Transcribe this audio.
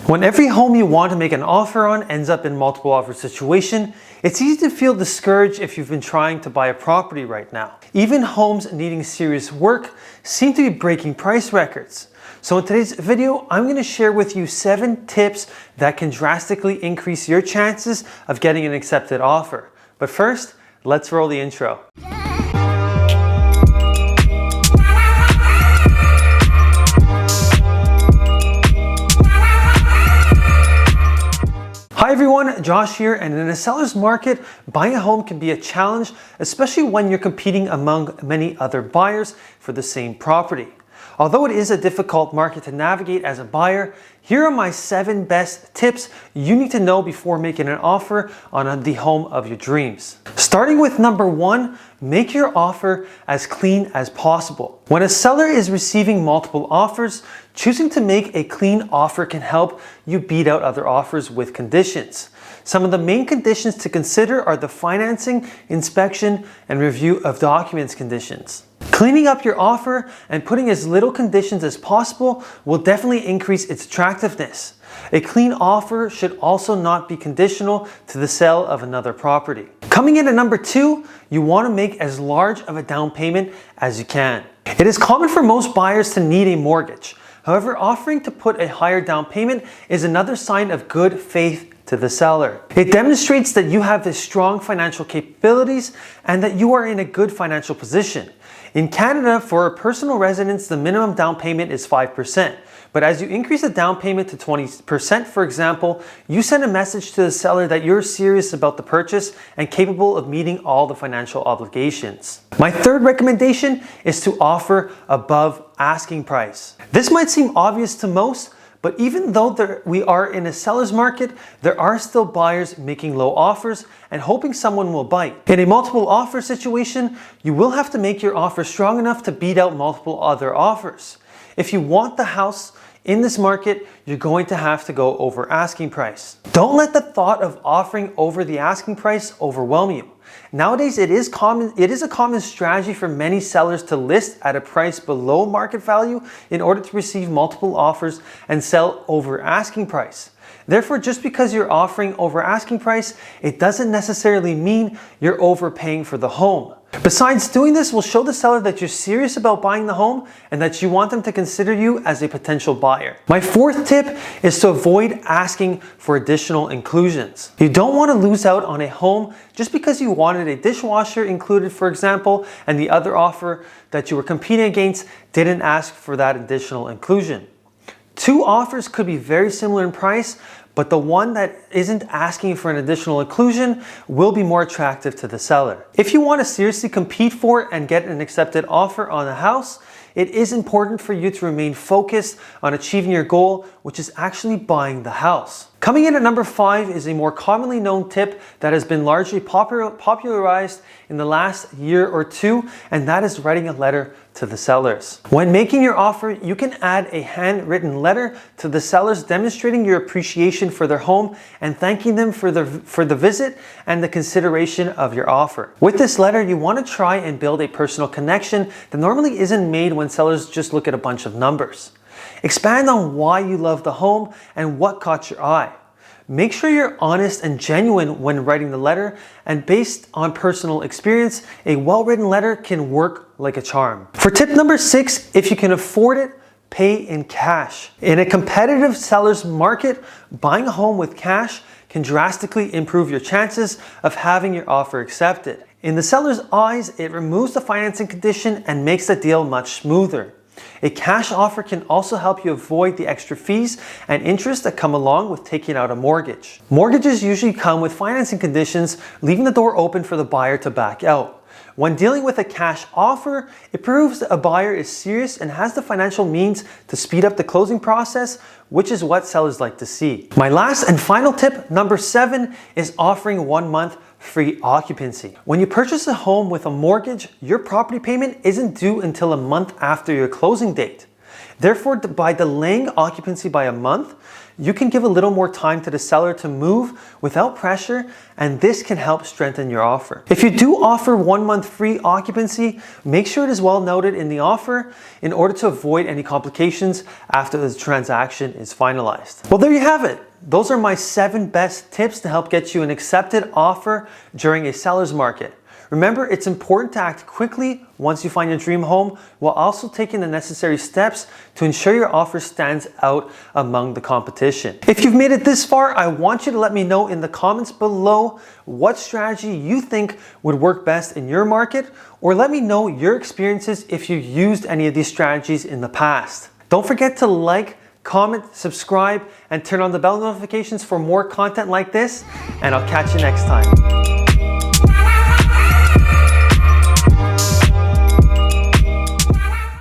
When every home you want to make an offer on ends up in multiple offer situation, it's easy to feel discouraged if you've been trying to buy a property right now. Even homes needing serious work seem to be breaking price records. So in today's video, I'm going to share with you 7 tips that can drastically increase your chances of getting an accepted offer. But first, let's roll the intro. Hi everyone, Josh here, and in a seller's market, buying a home can be a challenge, especially when you're competing among many other buyers for the same property. Although it is a difficult market to navigate as a buyer, here are my 7 best tips you need to know before making an offer on the home of your dreams. Starting with number 1, make your offer as clean as possible. When a seller is receiving multiple offers, choosing to make a clean offer can help you beat out other offers with conditions. Some of the main conditions to consider are the financing, inspection, and review of documents conditions. Cleaning up your offer and putting as little conditions as possible will definitely increase its attractiveness. A clean offer should also not be conditional to the sale of another property. Coming in at number 2, you want to make as large of a down payment as you can. It is common for most buyers to need a mortgage. However, offering to put a higher down payment is another sign of good faith to the seller. It demonstrates that you have the strong financial capabilities and that you are in a good financial position. In Canada, for a personal residence, the minimum down payment is 5%. But as you increase the down payment to 20%, for example, you send a message to the seller that you're serious about the purchase and capable of meeting all the financial obligations. My third recommendation is to offer above asking price. This might seem obvious to most, but even though we are in a seller's market, there are still buyers making low offers and hoping someone will bite. In a multiple offer situation, you will have to make your offer strong enough to beat out multiple other offers. If you want the house in this market, you're going to have to go over asking price. Don't let the thought of offering over the asking price overwhelm you. Nowadays, it is a common strategy for many sellers to list at a price below market value in order to receive multiple offers and sell over asking price. Therefore, just because you're offering over asking price, it doesn't necessarily mean you're overpaying for the home. Besides, doing this will show the seller that you're serious about buying the home and that you want them to consider you as a potential buyer. My fourth tip is to avoid asking for additional inclusions. You don't want to lose out on a home just because you wanted a dishwasher included, for example, and the other offer that you were competing against didn't ask for that additional inclusion. 2 offers could be very similar in price, but the one that isn't asking for an additional inclusion will be more attractive to the seller. If you want to seriously compete for and get an accepted offer on a house, it is important for you to remain focused on achieving your goal, which is actually buying the house. Coming in at number 5 is a more commonly known tip that has been largely popularized in the last year or 2, and that is writing a letter to the sellers. When making your offer, you can add a handwritten letter to the sellers demonstrating your appreciation for their home and thanking them for the visit and the consideration of your offer. With this letter, you want to try and build a personal connection that normally isn't made when sellers just look at a bunch of numbers. Expand on why you love the home and what caught your eye. Make sure you're honest and genuine when writing the letter, and based on personal experience, a well-written letter can work like a charm. For tip number 6, if you can afford it, pay in cash. In a competitive seller's market, buying a home with cash can drastically improve your chances of having your offer accepted. In the seller's eyes, it removes the financing condition and makes the deal much smoother. A cash offer can also help you avoid the extra fees and interest that come along with taking out a mortgage. Mortgages usually come with financing conditions, leaving the door open for the buyer to back out. When dealing with a cash offer, it proves that a buyer is serious and has the financial means to speed up the closing process, which is what sellers like to see. My last and final tip, number 7, is offering 1 month free occupancy. When you purchase a home with a mortgage, your property payment isn't due until a month after your closing date. Therefore, by delaying occupancy by a month, you can give a little more time to the seller to move without pressure, and this can help strengthen your offer. If you do offer 1 month free occupancy, make sure it is well noted in the offer in order to avoid any complications after the transaction is finalized. Well, there you have it. Those are my 7 best tips to help get you an accepted offer during a seller's market. Remember, it's important to act quickly once you find your dream home, while also taking the necessary steps to ensure your offer stands out among the competition. If you've made it this far, I want you to let me know in the comments below what strategy you think would work best in your market, or let me know your experiences if you used any of these strategies in the past. Don't forget to like, comment, subscribe, and turn on the bell notifications for more content like this, and I'll catch you next time.